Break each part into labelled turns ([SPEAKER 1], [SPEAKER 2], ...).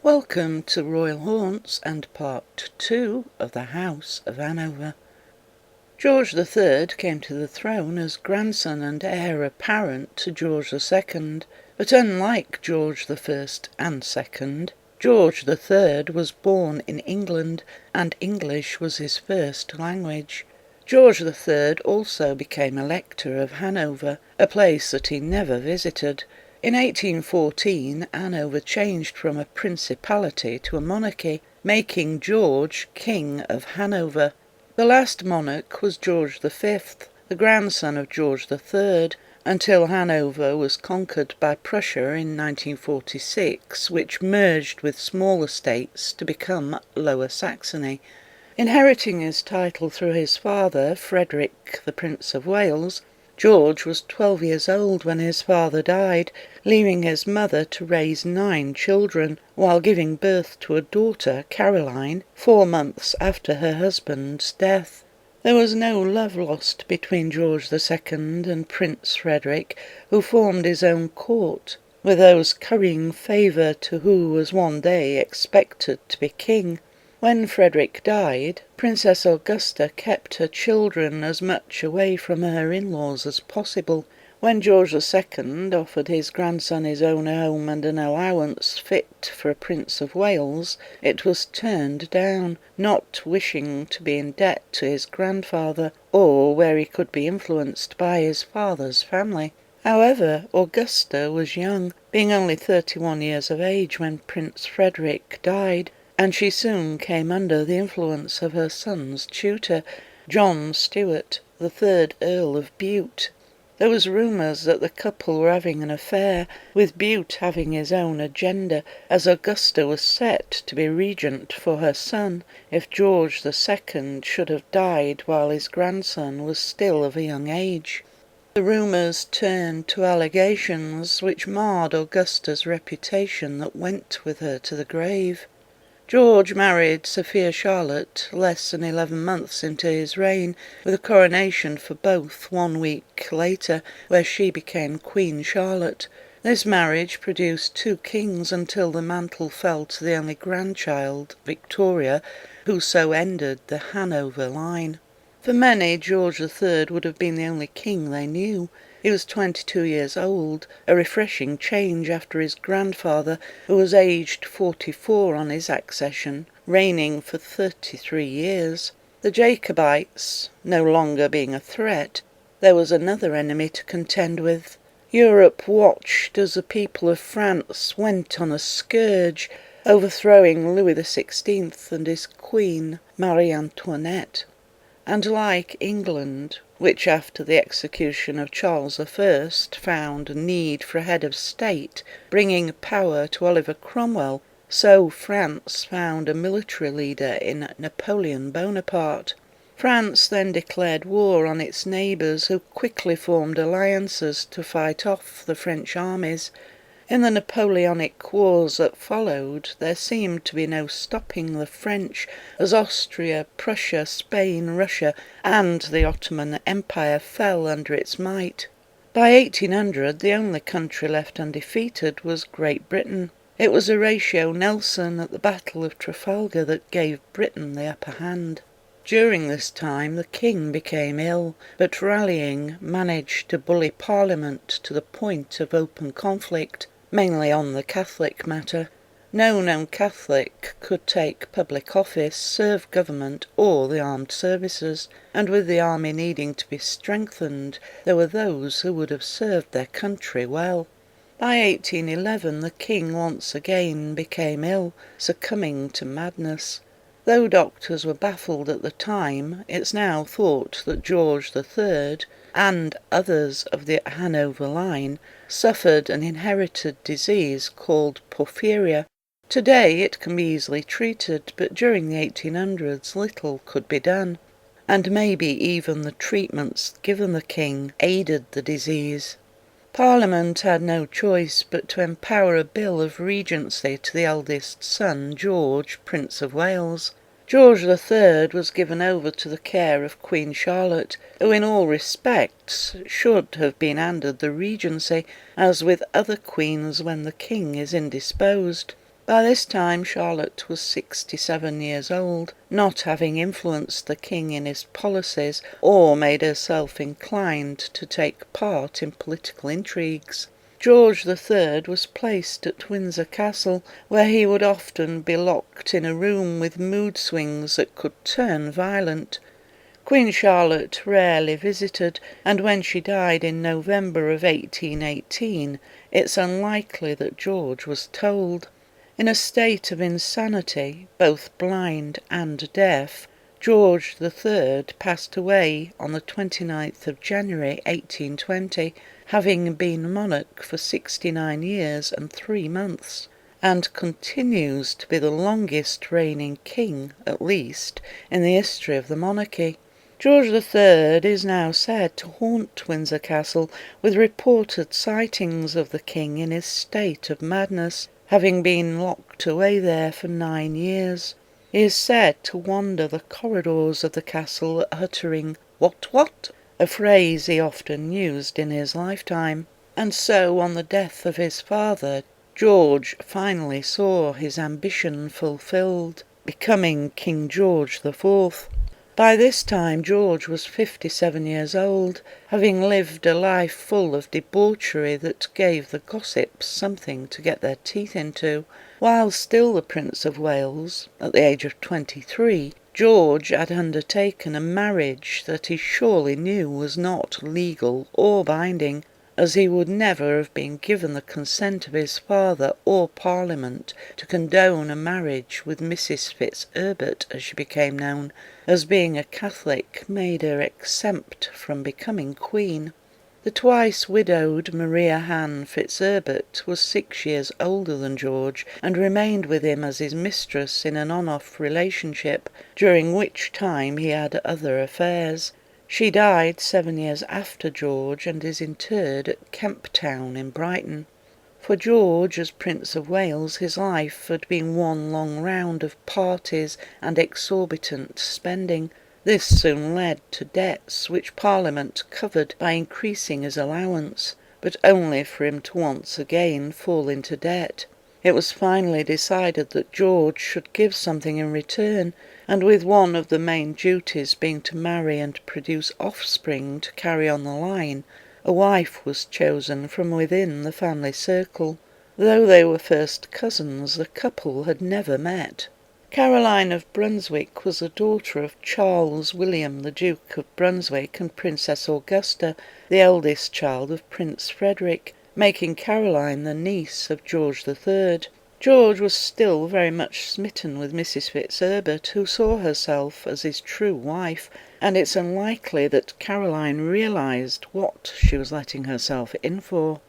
[SPEAKER 1] Welcome to Royal Haunts and Part 2 of the House of Hanover. George III came to the throne as grandson and heir apparent to George II, but unlike George I and II, George III was born in England and English was his first language. George III also became Elector of Hanover, a place that he never visited. In 1814, Hanover changed from a principality to a monarchy, making George King of Hanover. The last monarch was George V, the grandson of George III, until Hanover was conquered by Prussia in 1946, which merged with smaller states to become Lower Saxony. Inheriting his title through his father, Frederick, the Prince of Wales, George was 12 years old when his father died, leaving his mother to raise 9 children, while giving birth to a daughter, Caroline, 4 months after her husband's death. There was no love lost between George II and Prince Frederick, who formed his own court, with those currying favour to who was one day expected to be king. When Frederick died, Princess Augusta kept her children as much away from her in-laws as possible. When George II offered his grandson his own home and an allowance fit for a Prince of Wales, it was turned down, not wishing to be in debt to his grandfather, or where he could be influenced by his father's family. However, Augusta was young, being only 31 years of age when Prince Frederick died, and she soon came under the influence of her son's tutor, John Stuart, the 3rd Earl of Bute. There was rumours that the couple were having an affair, with Bute having his own agenda, as Augusta was set to be regent for her son, if George II should have died while his grandson was still of a young age. The rumours turned to allegations which marred Augusta's reputation that went with her to the grave. George married Sophia Charlotte less than 11 months into his reign, with a coronation for both 1 week later, where she became Queen Charlotte. This marriage produced 2 kings until the mantle fell to the only grandchild, Victoria, who so ended the Hanover line. For many, George III would have been the only king they knew. He was 22 years old, a refreshing change after his grandfather, who was aged 44 on his accession, reigning for 33 years. The Jacobites no longer being a threat, there was another enemy to contend with. Europe watched as the people of France went on a scourge, overthrowing Louis XVI and his queen, Marie Antoinette. And like England, which after the execution of Charles I found a need for a head of state, bringing power to Oliver Cromwell, so France found a military leader in Napoleon Bonaparte. France then declared war on its neighbours, who quickly formed alliances to fight off the French armies. In the Napoleonic wars that followed, there seemed to be no stopping the French, as Austria, Prussia, Spain, Russia, and the Ottoman Empire fell under its might. By 1800, the only country left undefeated was Great Britain. It was Horatio Nelson at the Battle of Trafalgar that gave Britain the upper hand. During this time the king became ill, but rallying, managed to bully Parliament to the point of open conflict, mainly on the Catholic matter. No known Catholic could take public office, serve government or the armed services, and with the army needing to be strengthened, there were those who would have served their country well. By 1811 the king once again became ill, succumbing to madness. Though doctors were baffled at the time, it's now thought that George III, and others of the Hanover line, suffered an inherited disease called porphyria. Today it can be easily treated, but during the 1800s little could be done, and maybe even the treatments given the king aided the disease. Parliament had no choice but to empower a bill of regency to the eldest son, George, Prince of Wales. George III was given over to the care of Queen Charlotte, who in all respects should have been handed the regency, as with other queens when the king is indisposed. By this time Charlotte was 67 years old, not having influenced the king in his policies or made herself inclined to take part in political intrigues. George III was placed at Windsor Castle, where he would often be locked in a room with mood swings that could turn violent. Queen Charlotte rarely visited, and when she died in November of 1818, it's unlikely that George was told. In a state of insanity, both blind and deaf, George III passed away on the 29th of January 1820, having been monarch for 69 years and 3 months, and continues to be the longest reigning king, at least, in the history of the monarchy. George III is now said to haunt Windsor Castle, with reported sightings of the king in his state of madness, having been locked away there for 9 years. He is said to wander the corridors of the castle uttering "What?" a phrase he often used in his lifetime. And so, on the death of his father, George finally saw his ambition fulfilled, becoming King George IV. By this time George was 57 years old, having lived a life full of debauchery that gave the gossips something to get their teeth into. While still the Prince of Wales, at the age of 23, George had undertaken a marriage that he surely knew was not legal or binding, as he would never have been given the consent of his father or Parliament to condone a marriage with Mrs. Fitzherbert, as she became known, as being a Catholic made her exempt from becoming queen. The twice widowed Maria Ann Fitzherbert was 6 years older than George, and remained with him as his mistress in an on-off relationship, during which time he had other affairs. She died 7 years after George and is interred at Kemp Town in Brighton. For George, as Prince of Wales, his life had been one long round of parties and exorbitant spending. This soon led to debts which Parliament covered by increasing his allowance, but only for him to once again fall into debt. It was finally decided that George should give something in return, and with one of the main duties being to marry and produce offspring to carry on the line, a wife was chosen from within the family circle. Though they were first cousins, the couple had never met. Caroline of Brunswick was the daughter of Charles William, the Duke of Brunswick, and Princess Augusta, the eldest child of Prince Frederick, making Caroline the niece of George III. George was still very much smitten with Mrs. Fitzherbert, who saw herself as his true wife, and it's unlikely that Caroline realised what she was letting herself in for.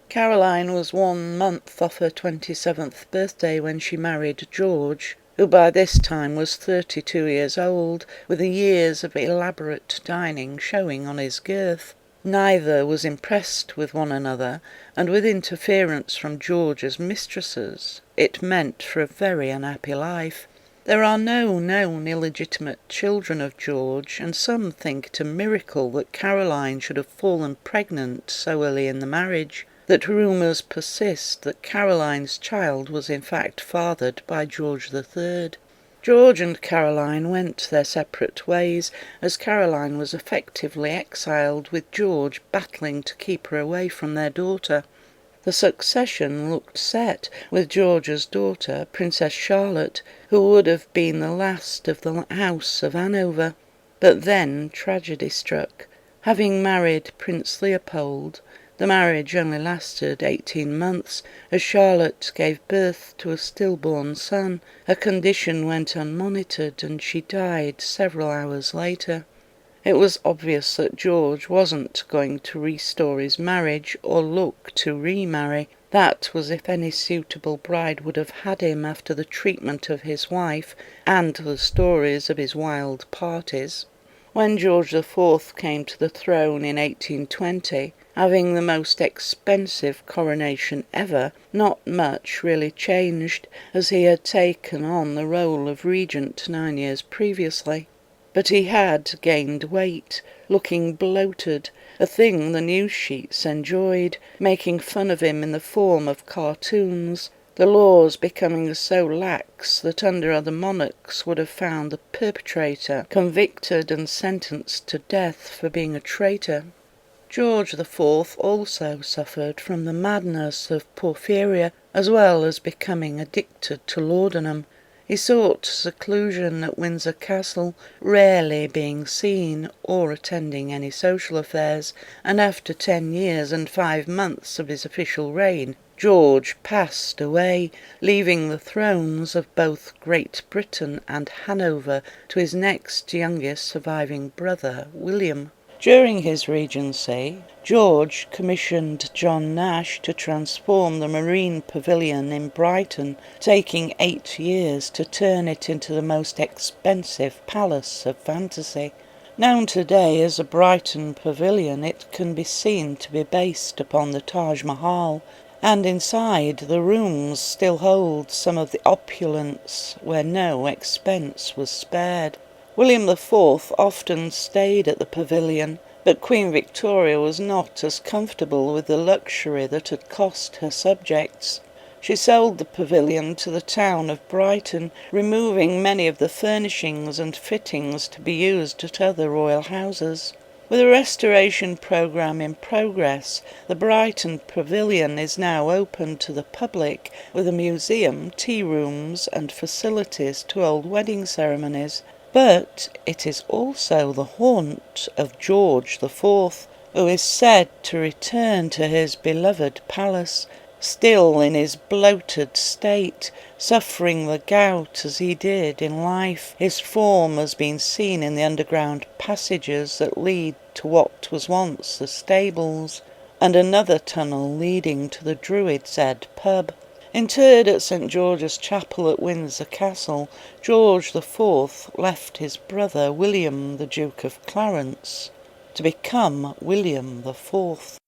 [SPEAKER 1] Caroline was 1 month off her 27th birthday when she married George, who by this time was 32 years old, with the years of elaborate dining showing on his girth. Neither was impressed with one another, and with interference from George's mistresses, it meant for a very unhappy life. There are no known illegitimate children of George, and some think it a miracle that Caroline should have fallen pregnant so early in the marriage, that rumours persist that Caroline's child was in fact fathered by George III. George and Caroline went their separate ways, as Caroline was effectively exiled, with George battling to keep her away from their daughter. The succession looked set, with George's daughter, Princess Charlotte, who would have been the last of the House of Hanover. But then tragedy struck. Having married Prince Leopold, the marriage only lasted 18 months, as Charlotte gave birth to a stillborn son. Her condition went unmonitored, and she died several hours later. It was obvious that George wasn't going to restore his marriage or look to remarry. That was if any suitable bride would have had him after the treatment of his wife and the stories of his wild parties. When George IV came to the throne in 1820, having the most expensive coronation ever, not much really changed, as he had taken on the role of regent 9 years previously. But he had gained weight, looking bloated, a thing the news sheets enjoyed, making fun of him in the form of cartoons. the laws becoming so lax that under other monarchs would have found the perpetrator convicted and sentenced to death for being a traitor. George the Fourth also suffered from the madness of porphyria, as well as becoming addicted to laudanum. He sought seclusion at Windsor Castle, rarely being seen or attending any social affairs, and after 10 years and 5 months of his official reign, George passed away, leaving the thrones of both Great Britain and Hanover to his next youngest surviving brother, William. During his regency, George commissioned John Nash to transform the Marine Pavilion in Brighton, taking 8 years to turn it into the most expensive palace of fantasy. Known today as a Brighton Pavilion, it can be seen to be based upon the Taj Mahal, and inside the rooms still hold some of the opulence where no expense was spared. William IV often stayed at the pavilion, but Queen Victoria was not as comfortable with the luxury that had cost her subjects. She sold the pavilion to the town of Brighton, removing many of the furnishings and fittings to be used at other royal houses. With a restoration programme in progress, the Brighton Pavilion is now open to the public with a museum, tea rooms and facilities to hold wedding ceremonies. But it is also the haunt of George the Fourth, who is said to return to his beloved palace, still in his bloated state, suffering the gout as he did in life. His form has been seen in the underground passages that lead to what was once the stables, and another tunnel leading to the Druid's Head pub. Interred at St. George's Chapel at Windsor Castle, George the Fourth left his brother William, the Duke of Clarence, to become William the Fourth.